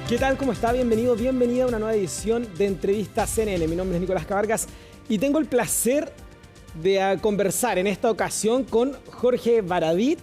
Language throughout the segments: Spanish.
¿Qué tal? ¿Cómo está? Bienvenido, bienvenida a una nueva edición de Entrevista CNN. Mi nombre es Nicolás Cabargas y tengo el placer de conversar en esta ocasión con Jorge Baradit.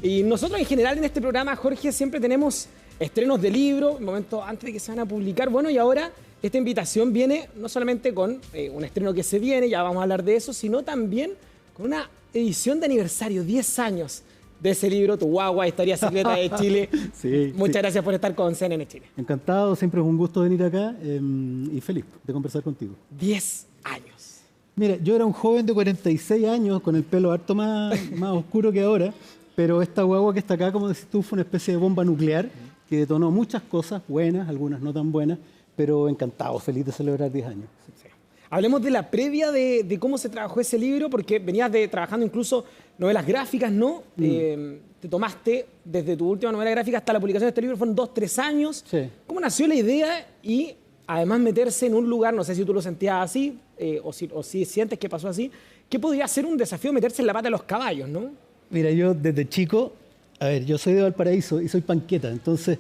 Y nosotros en general en este programa, Jorge, siempre tenemos estrenos de libros, momentos antes de que se van a publicar. Bueno, y ahora esta invitación viene no solamente con un estreno que se viene, ya vamos a hablar de eso, sino también con una edición de aniversario, 10 años de ese libro, Tu Guagua, Historia Secreta de Chile. Sí, Muchas gracias por estar con CNN Chile. Encantado, siempre es un gusto venir acá y feliz de conversar contigo. 10 años. Mira, yo era un joven de 46 años con el pelo harto más oscuro que ahora, pero esta guagua que está acá, como decís tú, fue una especie de bomba nuclear que detonó muchas cosas buenas, algunas no tan buenas, pero encantado, feliz de celebrar 10 años. Sí. Hablemos de la previa de cómo se trabajó ese libro, porque venías trabajando incluso novelas gráficas, ¿no? Te tomaste desde tu última novela gráfica hasta la publicación de este libro, fueron 2-3 años. Sí. ¿Cómo nació la idea? Y además meterse en un lugar, no sé si tú lo sentías así, o si sientes que pasó así, que podría ser un desafío meterse en la pata de los caballos, ¿no? Mira, yo desde chico, a ver, yo soy de Valparaíso y soy panqueta, entonces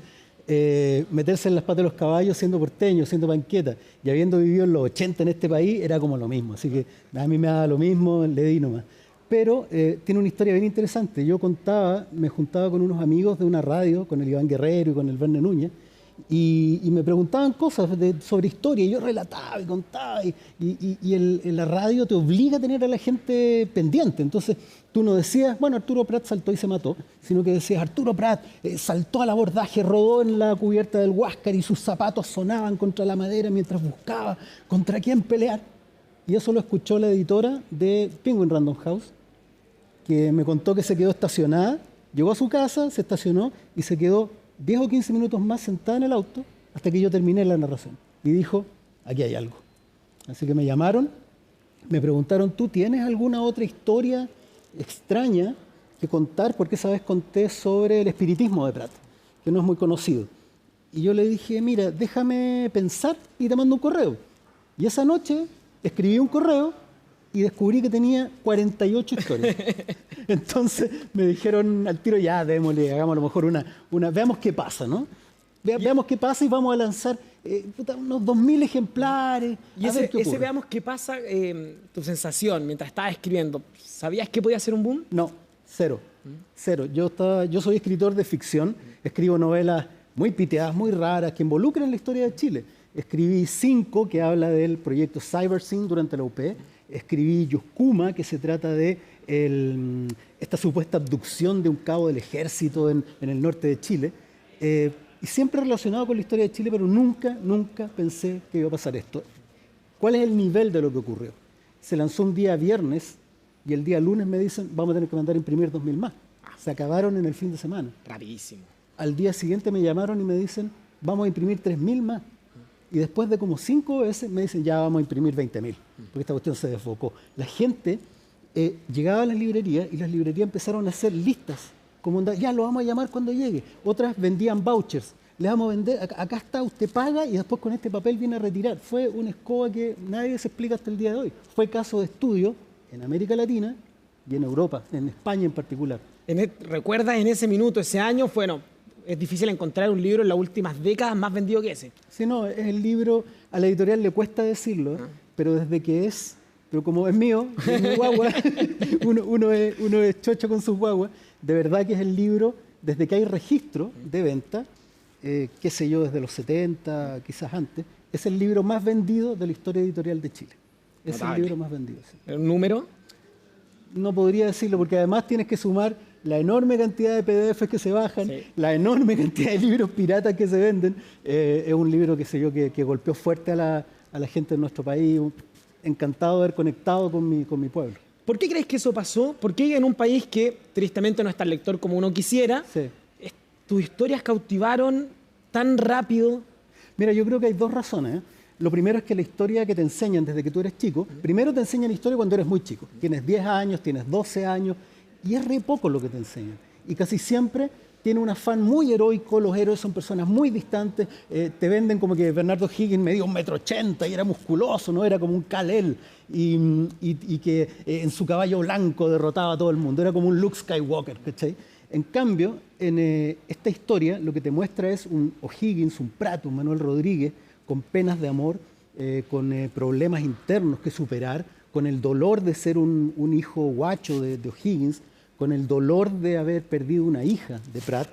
meterse en las patas de los caballos siendo porteño, siendo panqueta y habiendo vivido en los 80 en este país era como lo mismo, así que a mí me daba lo mismo, le di nomás. Pero tiene una historia bien interesante. Yo me juntaba con unos amigos de una radio, con el Iván Guerrero y con el Verne Núñez, y me preguntaban cosas sobre historia, y yo relataba y contaba, en la radio te obliga a tener a la gente pendiente. Entonces tú no decías, bueno, Arturo Prat saltó y se mató, sino que decías, Arturo Prat saltó al abordaje, rodó en la cubierta del Huáscar y sus zapatos sonaban contra la madera mientras buscaba contra quién pelear. Y eso lo escuchó la editora de Penguin Random House, que me contó que se quedó estacionada, llegó a su casa, se estacionó y se quedó 10 o 15 minutos más sentada en el auto hasta que yo terminé la narración. Y dijo, aquí hay algo. Así que me llamaron, me preguntaron, ¿tú tienes alguna otra historia extraña que contar? Porque esa vez conté sobre el espiritismo de Prat, que no es muy conocido. Y yo le dije, mira, déjame pensar y te mando un correo. Y esa noche escribí un correo y descubrí que tenía 48 historias. Entonces me dijeron al tiro, ya, démosle, hagamos a lo mejor una veamos qué pasa, ¿no? Veamos qué pasa y vamos a lanzar unos 2000 ejemplares. Y ese veamos qué pasa, tu sensación mientras estabas escribiendo, ¿sabías que podía ser un boom? No, cero. Yo soy escritor de ficción, escribo novelas muy piteadas, muy raras, que involucran la historia de Chile. Escribí 5, que habla del proyecto CyberSyn durante la UP. Escribí Yuscuma, que se trata de esta supuesta abducción de un cabo del ejército en el norte de Chile. Y siempre relacionado con la historia de Chile, pero nunca pensé que iba a pasar esto. ¿Cuál es el nivel de lo que ocurrió? Se lanzó un día viernes y el día lunes me dicen, vamos a tener que mandar a imprimir 2000 más. Se acabaron en el fin de semana. Rapidísimo. Al día siguiente me llamaron y me dicen, vamos a imprimir 3000 más. Y después de como 5 veces me dicen, ya vamos a imprimir 20.000, porque esta cuestión se desfocó. La gente llegaba a las librerías y las librerías empezaron a hacer listas, como ya lo vamos a llamar cuando llegue. Otras vendían vouchers, les vamos a vender, acá está, usted paga y después con este papel viene a retirar. Fue una escoba que nadie se explica hasta el día de hoy. Fue caso de estudio en América Latina y en Europa, en España en particular. ¿Recuerdas en ese minuto, ese año? Bueno, es difícil encontrar un libro en las últimas décadas más vendido que ese. Sí, no, es el libro, a la editorial le cuesta decirlo, pero desde que pero como es mío, es mi guagua, uno es chocho con sus guaguas, de verdad que es el libro, desde que hay registro de venta, qué sé yo, desde los 70, quizás antes, es el libro más vendido de la historia editorial de Chile. Es Notable. El libro más vendido. Sí. ¿Un número? No podría decirlo, porque además tienes que sumar la enorme cantidad de PDFs que se bajan, sí, la enorme cantidad de libros piratas que se venden. Es un libro, qué sé yo, que golpeó fuerte a la gente de nuestro país. Encantado de haber conectado con mi pueblo. ¿Por qué crees que eso pasó? ¿Por qué en un país que tristemente no es tan lector como uno quisiera, sí, tus historias cautivaron tan rápido? Mira, yo creo que hay 2 razones. Lo primero es que la historia que te enseñan desde que tú eres chico, primero te enseñan historia cuando eres muy chico. Tienes 10 años, tienes 12 años, y es re poco lo que te enseñan. Y casi siempre tiene un afán muy heroico, los héroes son personas muy distantes, te venden como que Bernardo Higgins medía 1,80 m y era musculoso, ¿no? Era como un Kal-El, y que en su caballo blanco derrotaba a todo el mundo, era como un Luke Skywalker, ¿cachai? En cambio, en esta historia lo que te muestra es un O'Higgins, un Pratt, un Manuel Rodríguez, con penas de amor, con problemas internos que superar, con el dolor de ser un hijo guacho de O'Higgins, con el dolor de haber perdido una hija de Pratt,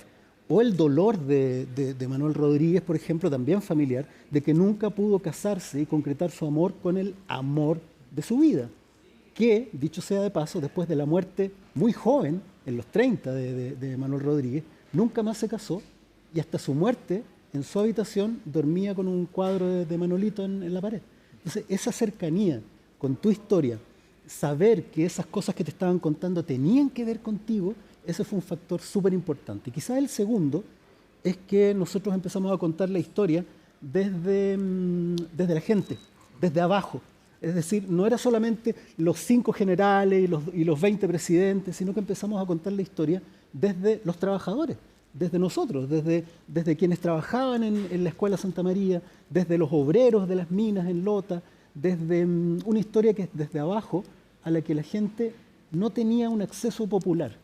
o el dolor de Manuel Rodríguez, por ejemplo, también familiar, de que nunca pudo casarse y concretar su amor con el amor de su vida, que, dicho sea de paso, después de la muerte muy joven, en los 30 de Manuel Rodríguez, nunca más se casó y hasta su muerte en su habitación dormía con un cuadro de Manolito en la pared. Entonces, esa cercanía con tu historia, saber que esas cosas que te estaban contando tenían que ver contigo, ese fue un factor súper importante. Y quizás el segundo es que nosotros empezamos a contar la historia desde la gente, desde abajo. Es decir, no era solamente los 5 generales y los 20 presidentes, sino que empezamos a contar la historia desde los trabajadores, desde nosotros, desde quienes trabajaban en la Escuela Santa María, desde los obreros de las minas en Lota, desde una historia que es desde abajo, a la que la gente no tenía un acceso popular.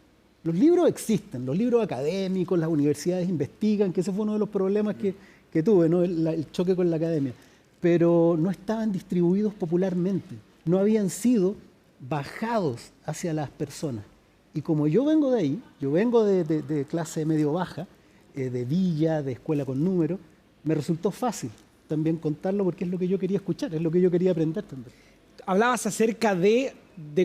Los libros existen, los libros académicos, las universidades investigan, que ese fue uno de los problemas que tuve, ¿no? el choque con la academia, pero no estaban distribuidos popularmente, no habían sido bajados hacia las personas. Y como yo vengo de ahí, yo vengo de clase medio-baja, de villa, de escuela con números, me resultó fácil también contarlo porque es lo que yo quería escuchar, es lo que yo quería aprender también. Hablabas acerca de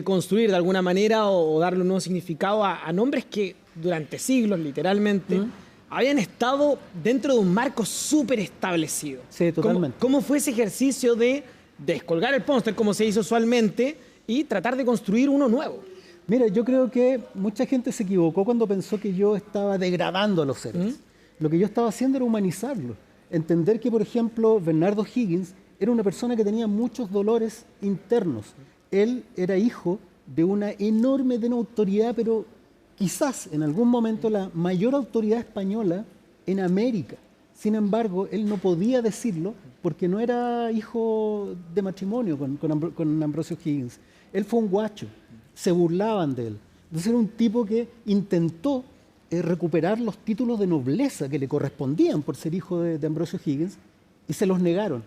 construir de alguna manera o darle un nuevo significado a nombres que durante siglos, literalmente, habían estado dentro de un marco súper establecido. Sí, totalmente. ¿Cómo fue ese ejercicio de descolgar el póster, como se hizo usualmente, y tratar de construir uno nuevo? Mira, yo creo que mucha gente se equivocó cuando pensó que yo estaba degradando a los héroes. Lo que yo estaba haciendo era humanizarlos. Entender que, por ejemplo, Bernardo Higgins era una persona que tenía muchos dolores internos. Él era hijo de una enorme autoridad, pero quizás en algún momento la mayor autoridad española en América. Sin embargo, él no podía decirlo porque no era hijo de matrimonio con Ambrosio Higgins. Él fue un guacho, se burlaban de él. Entonces era un tipo que intentó recuperar los títulos de nobleza que le correspondían por ser hijo de Ambrosio Higgins y se los negaron.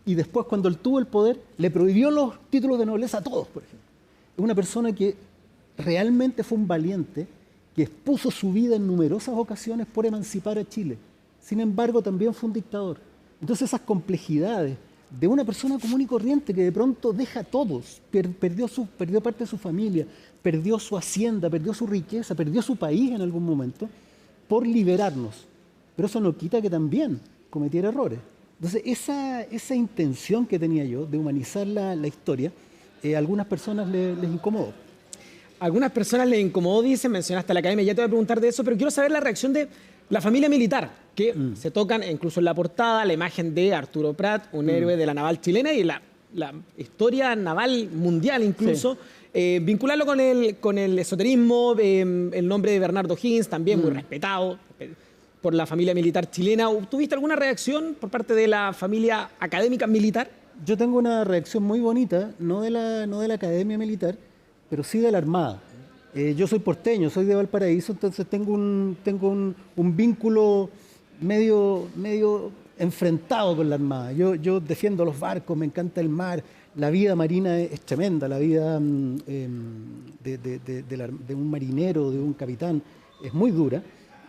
Y después, cuando él tuvo el poder, le prohibió los títulos de nobleza a todos, por ejemplo. Es una persona que realmente fue un valiente, que expuso su vida en numerosas ocasiones por emancipar a Chile. Sin embargo, también fue un dictador. Entonces, esas complejidades de una persona común y corriente que de pronto deja a todos, perdió parte de su familia, perdió su hacienda, perdió su riqueza, perdió su país en algún momento, por liberarnos. Pero eso no quita que también cometiera errores. Entonces, esa intención que tenía yo de humanizar la historia, a algunas personas les incomodó. A algunas personas les incomodó, dicen, mencionaste a la academia, ya te voy a preguntar de eso, pero quiero saber la reacción de la familia militar, que se tocan incluso en la portada la imagen de Arturo Prat, un héroe de la naval chilena y la historia naval mundial incluso. Sí. Vincularlo con el esoterismo, el nombre de Bernardo Higgins, también muy respetado por la familia militar chilena. ¿Tuviste alguna reacción por parte de la familia académica militar? Yo tengo una reacción muy bonita, no de la academia militar, pero sí de la Armada. Yo soy porteño, soy de Valparaíso, entonces tengo un vínculo medio enfrentado con la Armada. Yo defiendo los barcos, me encanta el mar, la vida marina es tremenda, la vida de un marinero, de un capitán, es muy dura.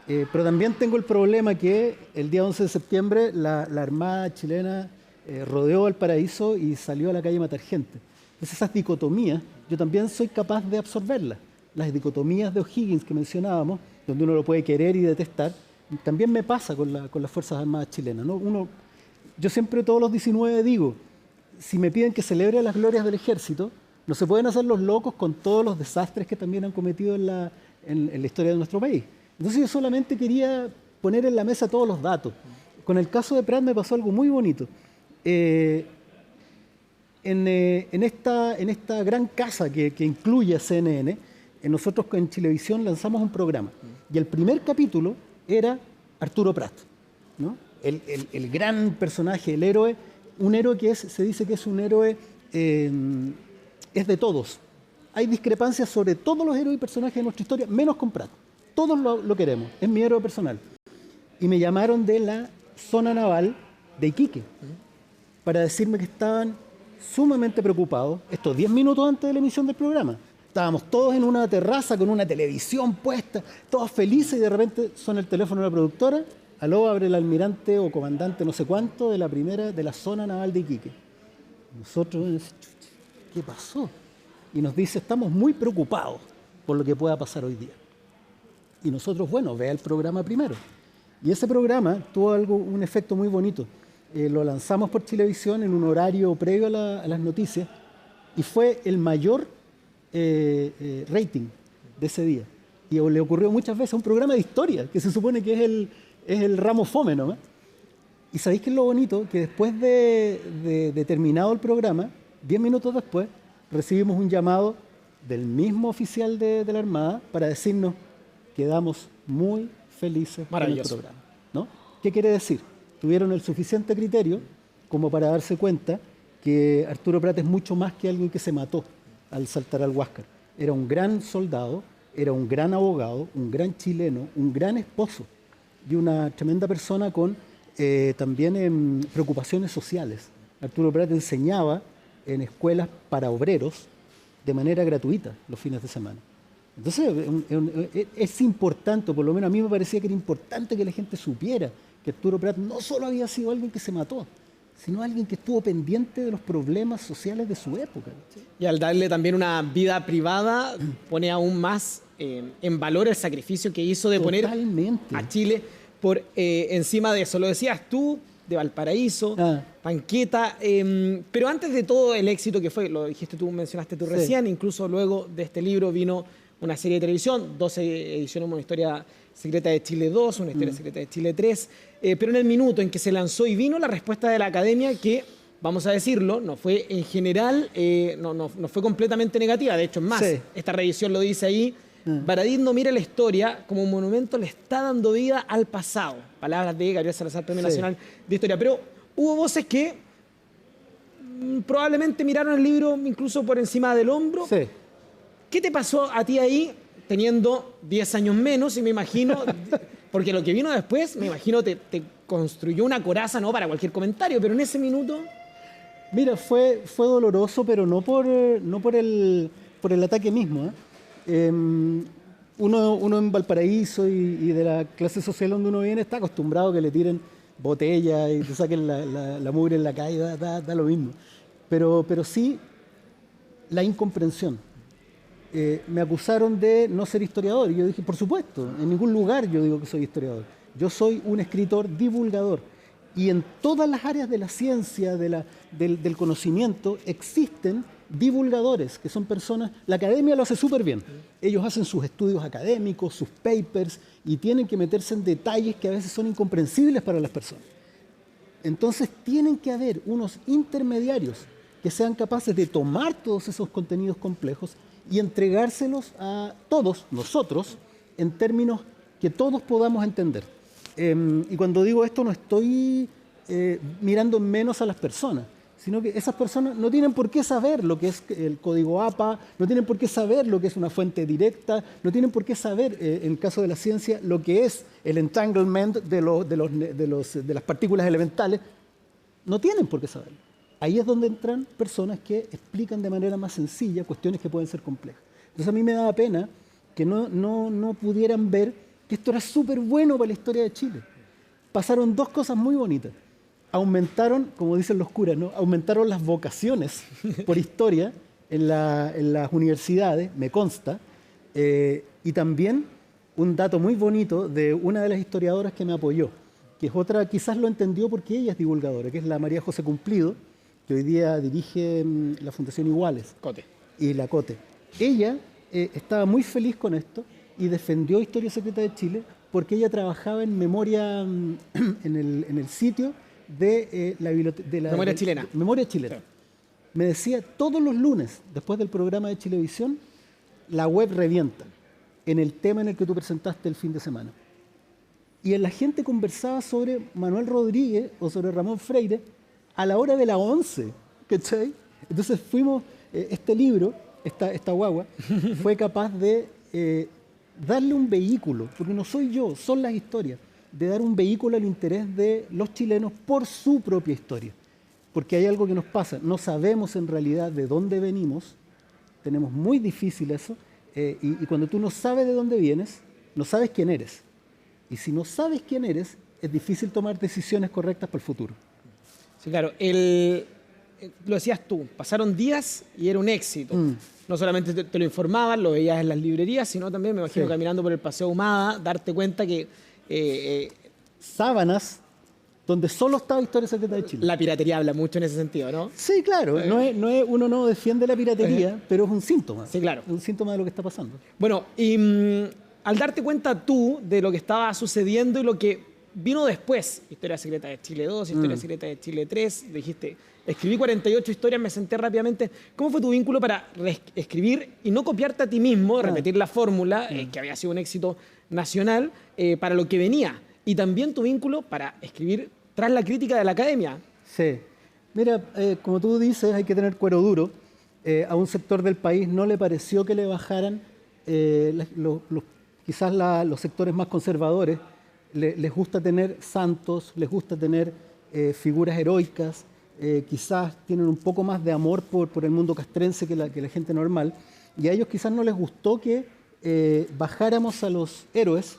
Pero también tengo el problema que el día 11 de septiembre la Armada chilena rodeó Valparaíso y salió a la calle a matar gente. Entonces esas dicotomías, yo también soy capaz de absorberlas. Las dicotomías de O'Higgins que mencionábamos, donde uno lo puede querer y detestar, también me pasa con las Fuerzas Armadas chilenas, ¿no? Yo siempre todos los 19 digo, si me piden que celebre las glorias del ejército, no se pueden hacer los locos con todos los desastres que también han cometido en la historia de nuestro país. Entonces yo solamente quería poner en la mesa todos los datos. Con el caso de Prat me pasó algo muy bonito. En esta gran casa que incluye a CNN, nosotros en Chilevisión lanzamos un programa. Y el primer capítulo era Arturo Prat, ¿no? El gran personaje, el héroe, un héroe que se dice que es un héroe, es de todos. Hay discrepancias sobre todos los héroes y personajes de nuestra historia, menos con Prat. todos lo queremos, es mi héroe personal. Y me llamaron de la zona naval de Iquique para decirme que estaban sumamente preocupados, esto 10 minutos antes de la emisión del programa. Estábamos todos en una terraza con una televisión puesta, todos felices, y de repente suena el teléfono de la productora. Aló, abre el almirante o comandante no sé cuánto de la zona naval de Iquique. Nosotros, ¿qué pasó? Y nos dice, estamos muy preocupados por lo que pueda pasar hoy día. Y nosotros, bueno, vea el programa primero. Y ese programa tuvo un efecto muy bonito. Lo lanzamos por Chilevisión en un horario previo a las noticias y fue el mayor rating de ese día. Y le ocurrió muchas veces a un programa de historia, que se supone que es el ramo fome, ¿no? Y ¿sabéis qué es lo bonito? Que después de terminado el programa, 10 minutos después, recibimos un llamado del mismo oficial de la Armada para decirnos: quedamos muy felices con el programa, ¿no? ¿Qué quiere decir? Tuvieron el suficiente criterio como para darse cuenta que Arturo Prat es mucho más que alguien que se mató al saltar al Huáscar. Era un gran soldado, era un gran abogado, un gran chileno, un gran esposo y una tremenda persona con también preocupaciones sociales. Arturo Prat enseñaba en escuelas para obreros de manera gratuita los fines de semana. Entonces es importante, por lo menos a mí me parecía que era importante que la gente supiera que Arturo Prat no solo había sido alguien que se mató, sino alguien que estuvo pendiente de los problemas sociales de su época. Y al darle también una vida privada, pone aún más en valor el sacrificio que hizo de poner a Chile por encima de eso. Lo decías tú, de Valparaíso, Panqueta, pero antes de todo el éxito que fue, lo dijiste tú, mencionaste tú recién, incluso luego de este libro vino una serie de televisión, 12 ediciones, una historia secreta de Chile 2, una historia secreta de Chile 3, pero en el minuto en que se lanzó y vino la respuesta de la academia, que, vamos a decirlo, no fue en general, no fue completamente negativa, de hecho es más, esta revisión lo dice ahí, Baradit no mira la historia como un monumento, le está dando vida al pasado. Palabras de Gabriel Salazar, Premio Nacional de Historia. Pero hubo voces que probablemente miraron el libro incluso por encima del hombro. Sí. ¿Qué te pasó a ti ahí, teniendo 10 años menos? Y me imagino, porque lo que vino después, me imagino te construyó una coraza, no para cualquier comentario, pero en ese minuto... Mira, fue doloroso, pero no por el ataque mismo, uno en Valparaíso y de la clase social donde uno viene está acostumbrado a que le tiren botellas y te saquen la mugre en la calle, da lo mismo. Pero sí la incomprensión. Me acusaron de no ser historiador y yo dije, por supuesto, en ningún lugar yo digo que soy historiador. Yo soy un escritor divulgador. Y en todas las áreas de la ciencia, del conocimiento, existen divulgadores, que son personas, la academia lo hace súper bien. Ellos hacen sus estudios académicos, sus papers, y tienen que meterse en detalles que a veces son incomprensibles para las personas. Entonces tienen que haber unos intermediarios que sean capaces de tomar todos esos contenidos complejos y entregárselos a todos nosotros en términos que todos podamos entender. Y cuando digo esto no estoy mirando menos a las personas, sino que esas personas no tienen por qué saber lo que es el código APA, no tienen por qué saber lo que es una fuente directa, no tienen por qué saber, en el caso de la ciencia, lo que es el entanglement de las partículas elementales. No tienen por qué saberlo. Ahí es donde entran personas que explican de manera más sencilla cuestiones que pueden ser complejas. Entonces a mí me daba pena que no pudieran ver que esto era súper bueno para la historia de Chile. Pasaron dos cosas muy bonitas. Aumentaron, como dicen los curas, ¿no? Aumentaron las vocaciones por historia en las universidades, me consta, y también un dato muy bonito de una de las historiadoras que me apoyó, que es otra, quizás lo entendió porque ella es divulgadora, que es la María José Cumplido, que hoy día dirige la Fundación Iguales. Cote. Y la Cote. Ella estaba muy feliz con esto y defendió Historia Secreta de Chile porque ella trabajaba en memoria, en el sitio de la biblioteca... Memoria chilena. Memoria chilena. Sí. Me decía, todos los lunes, después del programa de Chilevisión, la web revienta en el tema en el que tú presentaste el fin de semana. Y la gente conversaba sobre Manuel Rodríguez o sobre Ramón Freire a la hora de las 11, ¿cachai? Entonces fuimos, este libro, esta guagua, fue capaz de darle un vehículo, porque no soy yo, son las historias, de dar un vehículo al interés de los chilenos por su propia historia. Porque hay algo que nos pasa, no sabemos en realidad de dónde venimos, tenemos muy difícil eso, y cuando tú no sabes de dónde vienes, no sabes quién eres. Y si no sabes quién eres, es difícil tomar decisiones correctas para el futuro. Sí, claro. Lo decías tú, pasaron días y era un éxito. No solamente te lo informaban, lo veías en las librerías, sino también, me imagino, caminando por el Paseo Humada, darte cuenta que... sábanas donde solo estaba Historia Secreta de Chile. La piratería habla mucho en ese sentido, ¿no? Sí, claro. Uno no defiende la piratería, pero es un síntoma. Sí, claro. Es un síntoma de lo que está pasando. Bueno, y al darte cuenta tú de lo que estaba sucediendo y lo que vino después, Historia Secreta de Chile 2, Historia Secreta de Chile 3, dijiste, escribí 48 historias, me senté rápidamente. ¿Cómo fue tu vínculo para escribir y no copiarte a ti mismo, repetir la fórmula, que había sido un éxito nacional, para lo que venía? Y también tu vínculo para escribir tras la crítica de la academia. Sí. Mira, como tú dices, hay que tener cuero duro. A un sector del país no le pareció que le bajaran, quizás los sectores más conservadores, les gusta tener santos, les gusta tener figuras heroicas, quizás tienen un poco más de amor por el mundo castrense que la gente normal, y a ellos quizás no les gustó que bajáramos a los héroes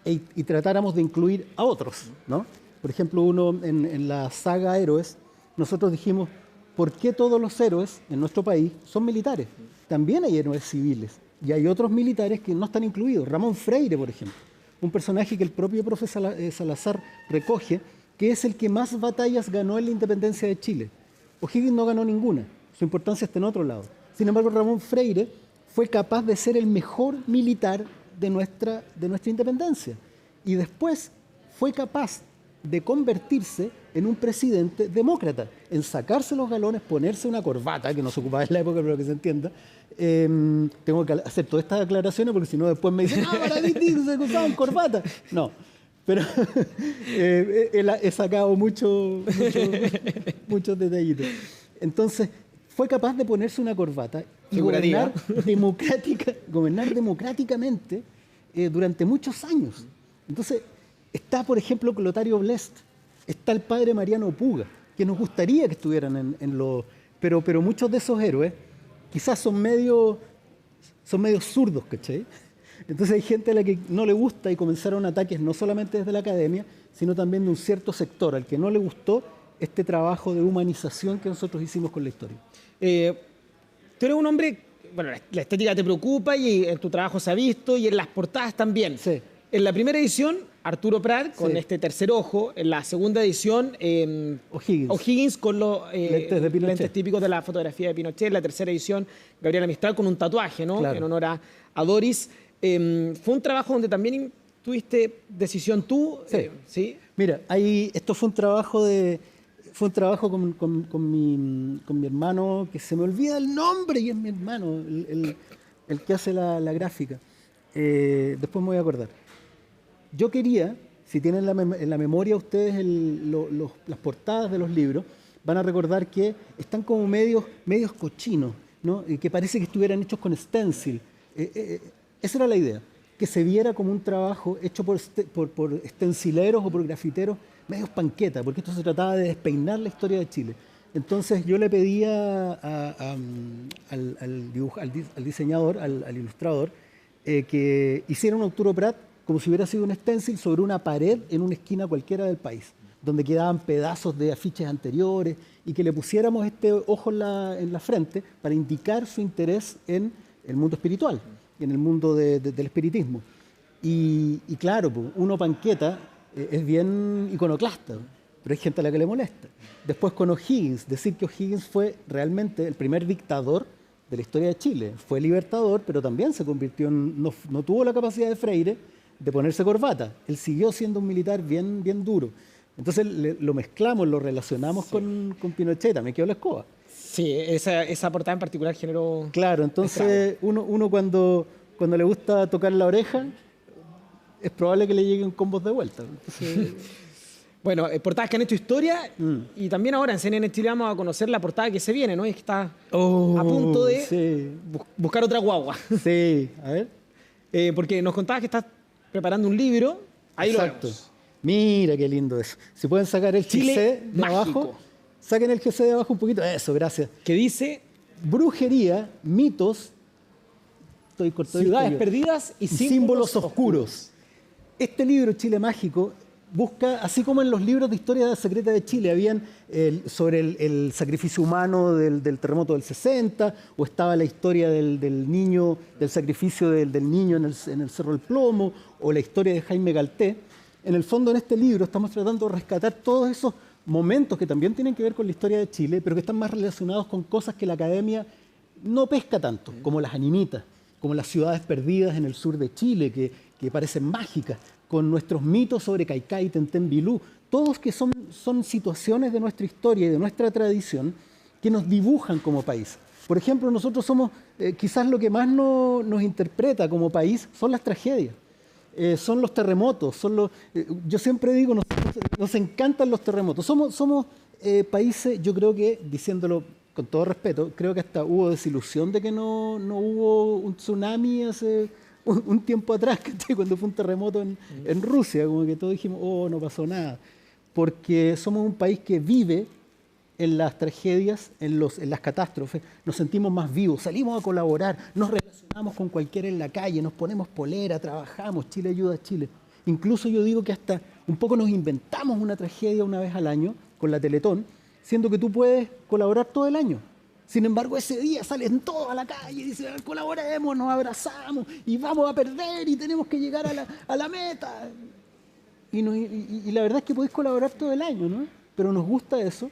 y tratáramos de incluir a otros, ¿no? Por ejemplo, en la saga Héroes, nosotros dijimos, ¿por qué todos los héroes en nuestro país son militares? También hay héroes civiles, y hay otros militares que no están incluidos. Ramón Freire, por ejemplo, un personaje que el propio profe Salazar recoge, que es el que más batallas ganó en la independencia de Chile. O'Higgins no ganó ninguna, su importancia está en otro lado. Sin embargo, Ramón Freire fue capaz de ser el mejor militar de nuestra independencia. Y después fue capaz de convertirse en un presidente demócrata, en sacarse los galones, ponerse una corbata, que no se ocupaba en la época, pero que se entienda. Tengo que hacer todas estas aclaraciones porque si no después me dicen, no, para mí se usaban corbata. No, pero he sacado muchos detallitos. Entonces, fue capaz de ponerse una corbata y gobernar democráticamente durante muchos años. Entonces, está, por ejemplo, Clotario Blest, está el padre Mariano Puga, que nos gustaría que estuvieran pero muchos de esos héroes quizás son medio zurdos, ¿cachai? Entonces hay gente a la que no le gusta y comenzaron ataques no solamente desde la academia, sino también de un cierto sector al que no le gustó este trabajo de humanización que nosotros hicimos con la historia. Tú eres un hombre, bueno, la estética te preocupa y en tu trabajo se ha visto y en las portadas también. Sí. En la primera edición, Arturo Prat con este tercer ojo. En la segunda edición, O'Higgins con los lentes típicos de la fotografía de Pinochet. En la tercera edición, Gabriela Mistral con un tatuaje, ¿no? Claro. En honor a Doris. Fue un trabajo donde también tuviste decisión tú. Sí. ¿Sí? Mira, esto fue un trabajo con mi hermano, que se me olvida el nombre, y es mi hermano, el que hace la gráfica. Después me voy a acordar. Yo quería, si tienen en la memoria ustedes las portadas de los libros, van a recordar que están como medios cochinos, ¿no? Y que parece que estuvieran hechos con stencil. Esa era la idea, que se viera como un trabajo hecho por stencileros o por grafiteros medios panqueta, porque esto se trataba de despeinar la historia de Chile. Entonces yo le pedía al diseñador, al ilustrador, que hiciera un Arturo Prat como si hubiera sido un stencil sobre una pared en una esquina cualquiera del país, donde quedaban pedazos de afiches anteriores, y que le pusiéramos este ojo en la frente para indicar su interés en el mundo espiritual, en el mundo del espiritismo. Y claro, uno panqueta es bien iconoclasta, pero hay gente a la que le molesta. Después con O'Higgins, decir que O'Higgins fue realmente el primer dictador de la historia de Chile. Fue libertador, pero también se convirtió no tuvo la capacidad de Freire de ponerse corbata. Él siguió siendo un militar bien duro. Entonces lo mezclamos, lo relacionamos con Pinochet, me quedó la escoba. Sí, esa portada en particular generó... Claro, entonces uno cuando le gusta tocar la oreja, es probable que le lleguen combos de vuelta. Entonces... Bueno, portadas que han hecho historia, y también ahora en CNN Chile vamos a conocer la portada que se viene, ¿no? Es que está a punto de buscar otra guagua. Sí, a ver. Porque nos contabas que estás preparando un libro. Ahí Exacto. lo vemos. Mira qué lindo eso. Si pueden sacar el Chile GC de mágico. abajo, saquen el GC de abajo un poquito. Eso, gracias. Que dice Brujería, mitos, estoy cortadito ciudades yo, perdidas y y símbolos oscuros. Este libro, Chile Mágico, busca, así como en los libros de historia secreta de Chile, habían sobre el sacrificio humano del terremoto del 60, o estaba la historia del niño, del sacrificio del niño en el Cerro del Plomo, o la historia de Jaime Galté. En el fondo, en este libro estamos tratando de rescatar todos esos momentos que también tienen que ver con la historia de Chile, pero que están más relacionados con cosas que la academia no pesca tanto, como las animitas, como las ciudades perdidas en el sur de Chile, que parecen mágicas, con nuestros mitos sobre Caicay, Tentén, Bilú, todos que son situaciones de nuestra historia y de nuestra tradición que nos dibujan como país. Por ejemplo, nosotros somos, quizás lo que más nos interpreta como país son las tragedias. Son los terremotos, yo siempre digo, nos encantan los terremotos. Somos países, yo creo que, diciéndolo con todo respeto, creo que hasta hubo desilusión de que no hubo un tsunami hace un tiempo atrás, cuando fue un terremoto en Rusia, como que todos dijimos, oh, no pasó nada. Porque somos un país que vive en las tragedias, en las catástrofes, nos sentimos más vivos, salimos a colaborar, nos relacionamos con cualquiera en la calle, nos ponemos polera, trabajamos, Chile ayuda a Chile. Incluso yo digo que hasta un poco nos inventamos una tragedia una vez al año con la Teletón, siendo que tú puedes colaborar todo el año. Sin embargo, ese día salen todos a la calle y dicen, colaboremos, nos abrazamos y vamos a perder y tenemos que llegar a la meta. Y la verdad es que podéis colaborar todo el año, ¿no? Pero nos gusta eso.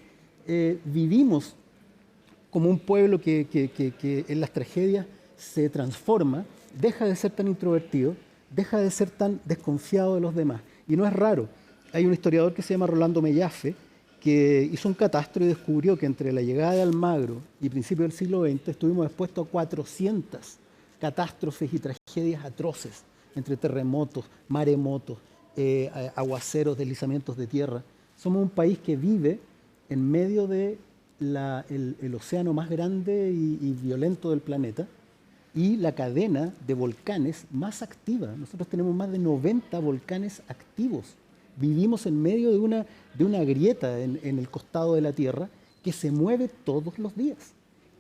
Vivimos como un pueblo que en las tragedias se transforma, deja de ser tan introvertido, deja de ser tan desconfiado de los demás. Y no es raro. Hay un historiador que se llama Rolando Mellafe, que hizo un catastro y descubrió que entre la llegada de Almagro y principios del siglo XX estuvimos expuestos a 400 catástrofes y tragedias atroces, entre terremotos, maremotos, aguaceros, deslizamientos de tierra. Somos un país que vive en medio de el océano más grande y violento del planeta y la cadena de volcanes más activa. Nosotros tenemos más de 90 volcanes activos. Vivimos en medio de una grieta en el costado de la Tierra que se mueve todos los días.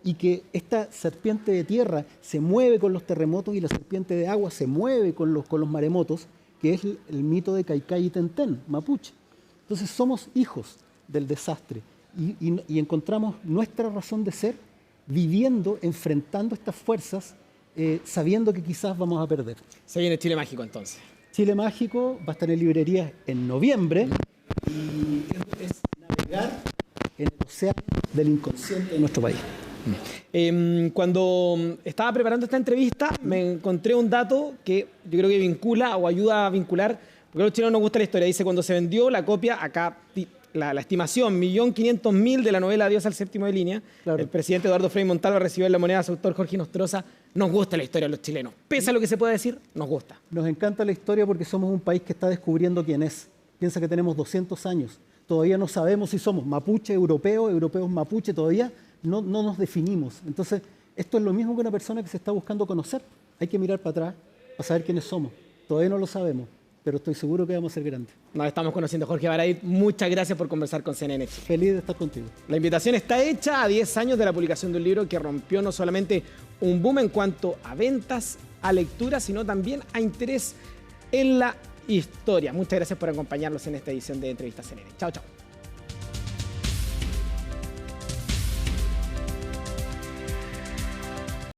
Y que esta serpiente de tierra se mueve con los terremotos y la serpiente de agua se mueve con los maremotos, que es el mito de Caicay y Tentén, mapuche. Entonces somos hijos del desastre y encontramos nuestra razón de ser viviendo, enfrentando estas fuerzas, sabiendo que quizás vamos a perder. Se viene Chile Mágico entonces. Chile Mágico va a estar en librerías en noviembre y es navegar en el océano del inconsciente de nuestro país. Cuando estaba preparando esta entrevista me encontré un dato que yo creo que vincula o ayuda a vincular, porque a los chilenos nos gusta la historia. Dice, cuando se vendió la copia, acá la estimación, 1.500.000 de la novela Adiós al séptimo de línea, claro. El presidente Eduardo Frei Montalva recibió en la moneda a su autor Jorge Nostroza. Nos gusta la historia de los chilenos. Pese a lo que se pueda decir, nos gusta. Nos encanta la historia porque somos un país que está descubriendo quién es. Piensa que tenemos 200 años. Todavía no sabemos si somos mapuche, europeos mapuche, todavía no nos definimos. Entonces, esto es lo mismo que una persona que se está buscando conocer. Hay que mirar para atrás para saber quiénes somos. Todavía no lo sabemos, pero estoy seguro que vamos a ser grandes. Nos estamos conociendo, Jorge Baradit. Muchas gracias por conversar con CNN Chile. Feliz de estar contigo. La invitación está hecha a 10 años de la publicación de un libro que rompió no solamente un boom en cuanto a ventas, a lectura, sino también a interés en la historia. Muchas gracias por acompañarnos en esta edición de Entrevistas CNN. Chao, chao.